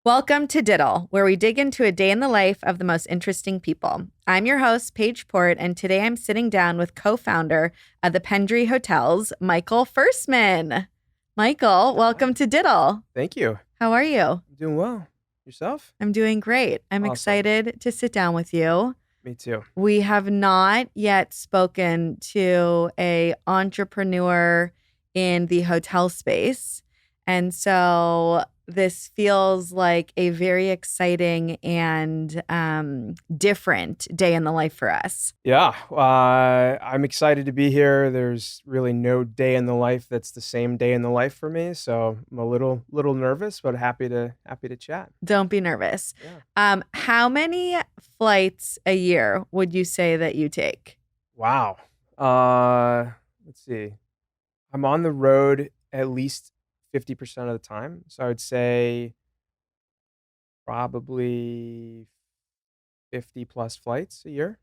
Welcome to DITL, where we dig into a day in the life of the most interesting people. I'm your host, Paige Port, and today I'm sitting down with co-founder of the Pendry Hotels, Michael Fuerstman. Michael, welcome to DITL. Thank you. How are you? I'm doing well. Yourself? I'm doing great. I'm Awesome. excited to sit down with you. Me too. We have not yet spoken to an entrepreneur in the hotel space. And so this feels like a very exciting and different day in the life for us. Yeah, I'm excited to be here. There's really no day in the life that's the same day in the life for me, so I'm a little nervous, but happy to chat. Don't be nervous. Yeah. How many flights a year would you say that you take? Wow. Let's see. I'm on the road at least 50% of the time, so I would say probably 50 plus flights a year.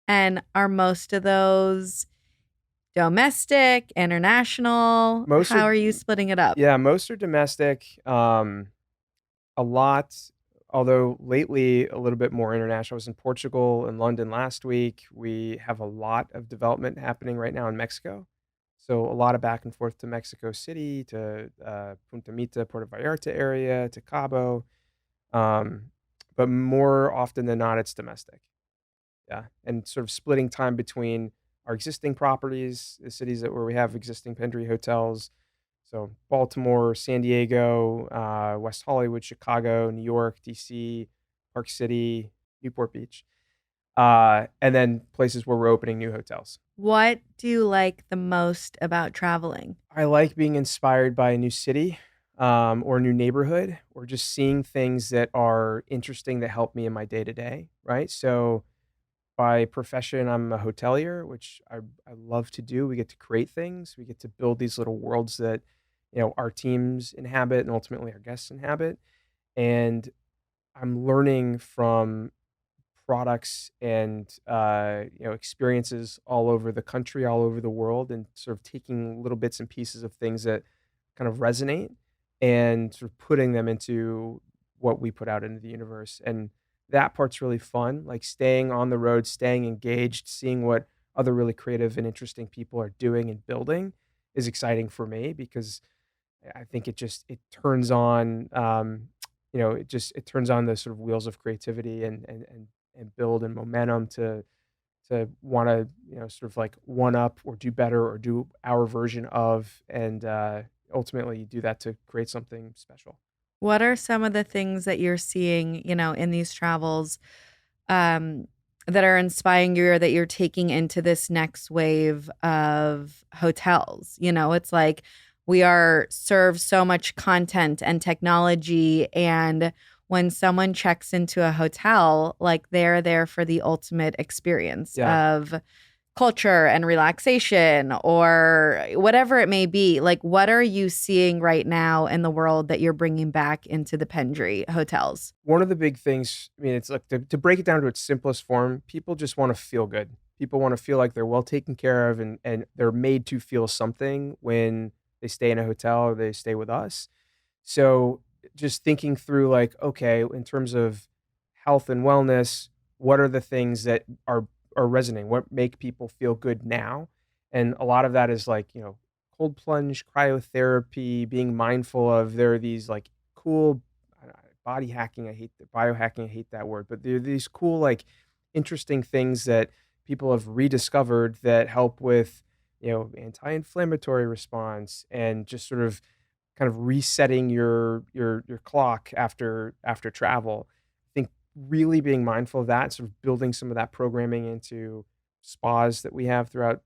And are most of those domestic, international? How are you splitting it up? Yeah, most are domestic. A lot, although lately a little bit more international. I was in Portugal and London last week. We have a lot of development happening right now in Mexico. So a lot of back and forth to Mexico City, to Punta Mita, Puerto Vallarta area, to Cabo. But more often than not, it's domestic. Yeah, and sort of splitting time between our existing properties, the cities where we have existing Pendry hotels. So Baltimore, San Diego, West Hollywood, Chicago, New York, DC, Park City, Newport Beach, and then places where we're opening new hotels. What do you like the most about traveling? I like being inspired by a new city, or a new neighborhood, or just seeing things that are interesting that help me in my day to day. Right. So by profession, I'm a hotelier, which I love to do. We get to create things. We get to build these little worlds that, our teams inhabit and ultimately our guests inhabit. And I'm learning from products and, experiences all over the country, all over the world, and sort of taking little bits and pieces of things that kind of resonate and sort of putting them into what we put out into the universe. And that part's really fun, like staying on the road, staying engaged, seeing what other really creative and interesting people are doing and building is exciting for me because I think it turns on, it turns on the sort of wheels of creativity and build and momentum to want to, sort of like one up or do better or do our version of, and ultimately do that to create something special. What are some of the things that you're seeing, in these travels that are inspiring you or that you're taking into this next wave of hotels? It's like we are served so much content and technology. And when someone checks into a hotel, like they're there for the ultimate experience Yeah. of culture and relaxation or whatever it may be. Like, what are you seeing right now in the world that you're bringing back into the Pendry hotels? One of the big things, I mean, it's like to break it down to its simplest form, people just want to feel good. People want to feel like they're well taken care of and they're made to feel something when they stay in a hotel or they stay with us. So just thinking through like, okay, in terms of health and wellness, what are the things that are resonating? What make people feel good now? And a lot of that is like, cold plunge, cryotherapy, being mindful of there are these like cool body hacking. I hate the biohacking. I hate that word, but there are these cool, like interesting things that people have rediscovered that help with, anti-inflammatory response and just sort of kind of resetting your clock after travel. I think really being mindful of that, sort of building some of that programming into spas that we have throughout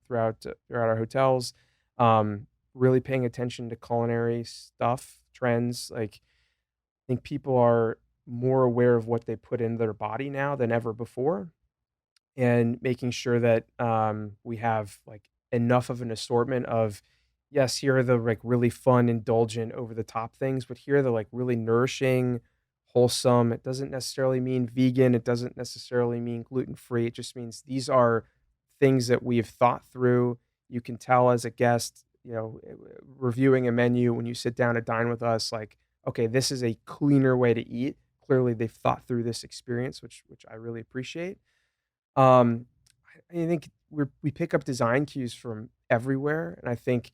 our hotels. Really paying attention to culinary stuff, trends. Like I think people are more aware of what they put in their body now than ever before, and making sure that we have like enough of an assortment of yes, here are the like really fun, indulgent, over the top things, but here are the like really nourishing, wholesome. It doesn't necessarily mean vegan. It doesn't necessarily mean gluten free. It just means these are things that we have thought through. You can tell as a guest, reviewing a menu when you sit down to dine with us, like, okay, this is a cleaner way to eat clearly they've thought through this experience, which I really appreciate. Um, I think we pick up design cues from everywhere, and I think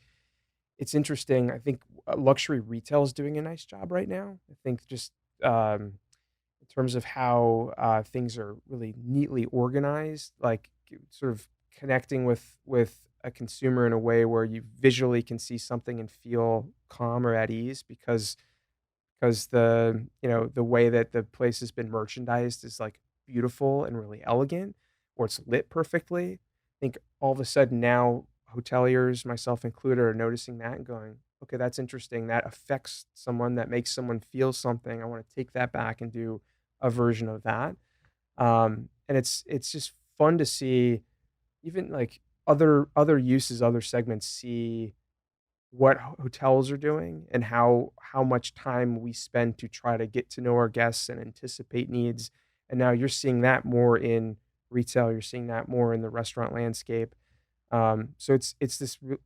it's interesting. I think luxury retail is doing a nice job right now. I think just in terms of how things are really neatly organized, like sort of connecting with a consumer in a way where you visually can see something and feel calm or at ease because the way that the place has been merchandised is like beautiful and really elegant, or it's lit perfectly. I think all of a sudden now hoteliers, myself included, are noticing that and going, okay, that's interesting. That affects someone, that makes someone feel something. I want to take that back and do a version of that. And it's just fun to see even like other uses, other segments see what hotels are doing and how much time we spend to try to get to know our guests and anticipate needs. And now you're seeing that more in retail. You're seeing that more in the restaurant landscape. So it's an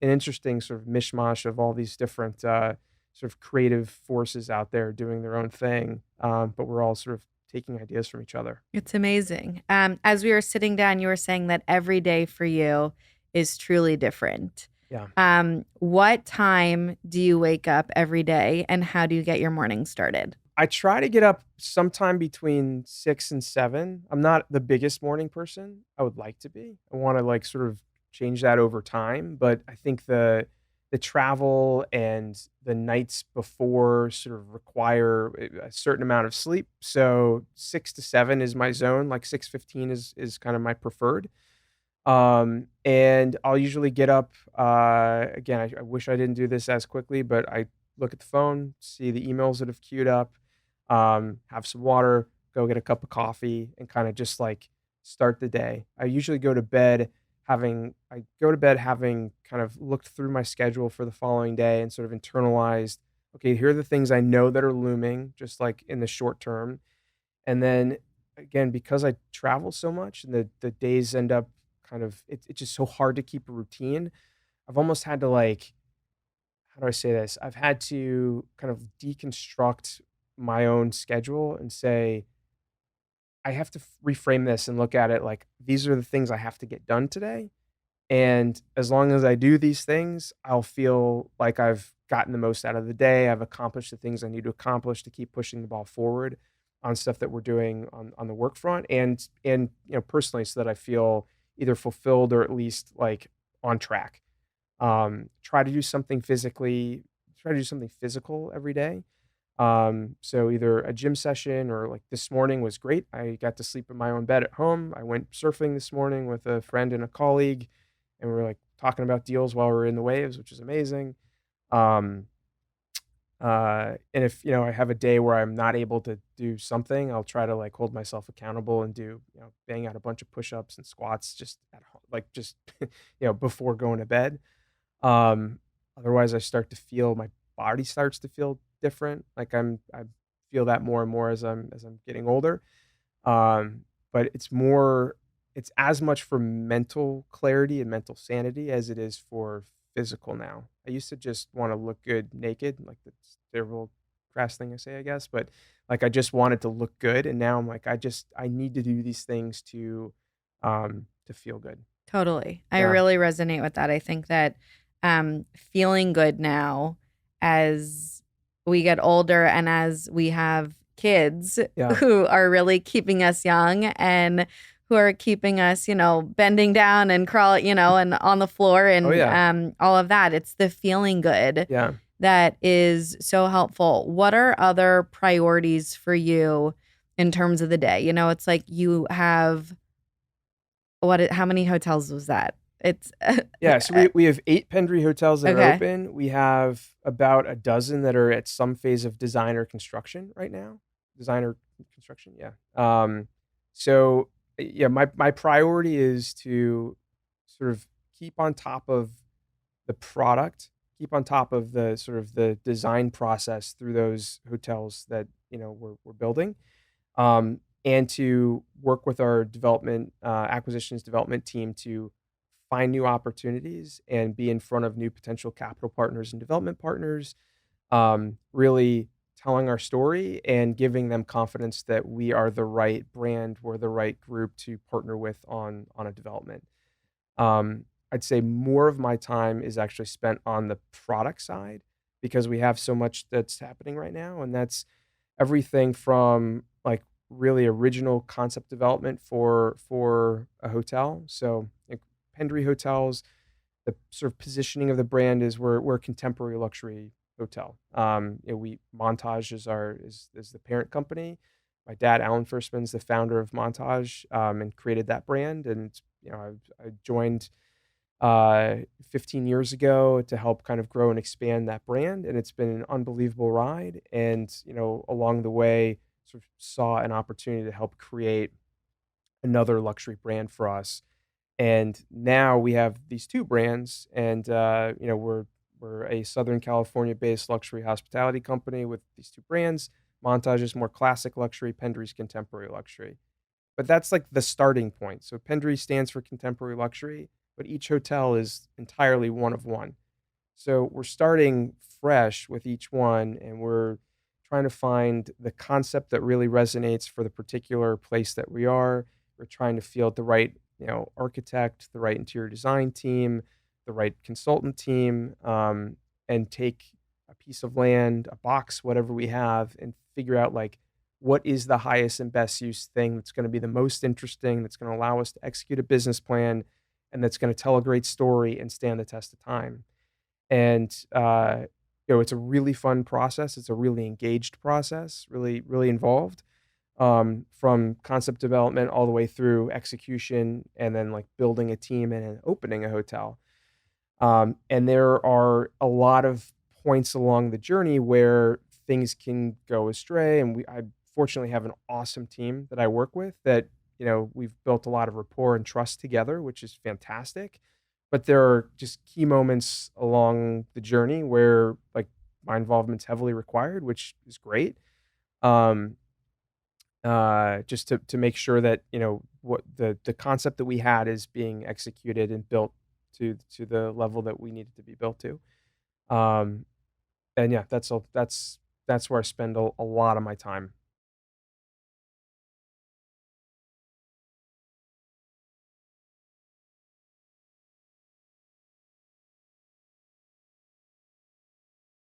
interesting sort of mishmash of all these different sort of creative forces out there doing their own thing. But we're all sort of taking ideas from each other. It's amazing. As we were sitting down, you were saying that every day for you is truly different. Yeah. What time do you wake up every day and how do you get your morning started? I try to get up sometime between 6 and 7. I'm not the biggest morning person. I would like to be. I wanna, like, sort of change that over time, but I think the travel and the nights before sort of require a certain amount of sleep, so 6 to 7 is my zone, like, 6:15 is kinda my preferred. And I'll usually get up, again, I wish I didn't do this as quickly, but I look at the phone, see the emails that have queued up, have some water, go get a cup of coffee, and kind of just like start the day. I usually go to bed having kind of looked through my schedule for the following day and sort of internalized, okay, here are the things I know that are looming, just like in the short term. And then again, because I travel so much and the days end up kind of it's just so hard to keep a routine. I've almost had to like, how do I say this? I've had to kind of deconstruct my own schedule and say, I have to reframe this and look at it like these are the things I have to get done today. And as long as I do these things, I'll feel like I've gotten the most out of the day. I've accomplished the things I need to accomplish to keep pushing the ball forward on stuff that we're doing on the work front and personally so that I feel either fulfilled or at least like on track. Try to do something physically, try to do something physical every day. So either a gym session or like this morning was great. I got to sleep in my own bed at home. I went surfing this morning with a friend and a colleague, and we were like talking about deals while we were in the waves, which is amazing. Um, and if I have a day where I'm not able to do something, I'll try to like hold myself accountable and do bang out a bunch of push-ups and squats just at home, like just before going to bed. Um, Otherwise, I start to feel my body starts to feel different. Like I feel that more and more as I'm getting older. But it's as much for mental clarity and mental sanity as it is for physical now. I used to just want to look good naked, like the stereotypical crass thing I say, I guess. But like I just wanted to look good, and now I'm like I need to do these things to feel good. Totally. I Yeah, really resonate with that. I think that feeling good now as we get older and as we have kids yeah. who are really keeping us young and who are keeping us, bending down and crawling, and on the floor Oh and yeah, all of that. It's the feeling good yeah. that is so helpful. What are other priorities for you in terms of the day? It's like you have how many hotels was that? It's Yeah, so we have 8 Pendry hotels that are okay. open. We have about a dozen that are at some phase of design or construction right now. Design or construction, yeah. So, yeah, my priority is to sort of keep on top of the product, keep on top of the sort of the design process through those hotels that, we're building, and to work with our development, acquisitions development team to find new opportunities and be in front of new potential capital partners and development partners, really telling our story and giving them confidence that we are the right brand, we're the right group to partner with on a development. I'd say more of my time is actually spent on the product side because we have so much that's happening right now, and that's everything from, like, really original concept development for a hotel. So, like, Pendry Hotels, the sort of positioning of the brand is we're a contemporary luxury hotel. We Montage is the parent company. My dad, Alan Fuerstman, is the founder of Montage, and created that brand, and, I joined 15 years ago to help kind of grow and expand that brand. And it's been an unbelievable ride. And, along the way, sort of saw an opportunity to help create another luxury brand for us. And now we have these two brands, and we're a Southern California based luxury hospitality company with these two brands. Montage is more classic luxury, Pendry's contemporary luxury. But that's like the starting point. So Pendry stands for contemporary luxury, but each hotel is entirely one of one. So we're starting fresh with each one, and we're trying to find the concept that really resonates for the particular place that we are. We're trying to field the right, architect, the right interior design team, the right consultant team, and take a piece of land, a box, whatever we have, and figure out like what is the highest and best use thing that's going to be the most interesting, that's going to allow us to execute a business plan, and that's going to tell a great story and stand the test of time. And, it's a really fun process. It's a really engaged process, really, really involved, from concept development all the way through execution and then like building a team and then opening a hotel. And there are a lot of points along the journey where things can go astray. And I fortunately have an awesome team that I work with that, we've built a lot of rapport and trust together, which is fantastic. But there are just key moments along the journey where like my involvement's heavily required, which is great. Um, just to make sure that, what the concept that we had is being executed and built to the level that we need it to be built to. Um, and yeah, that's where I spend a lot of my time.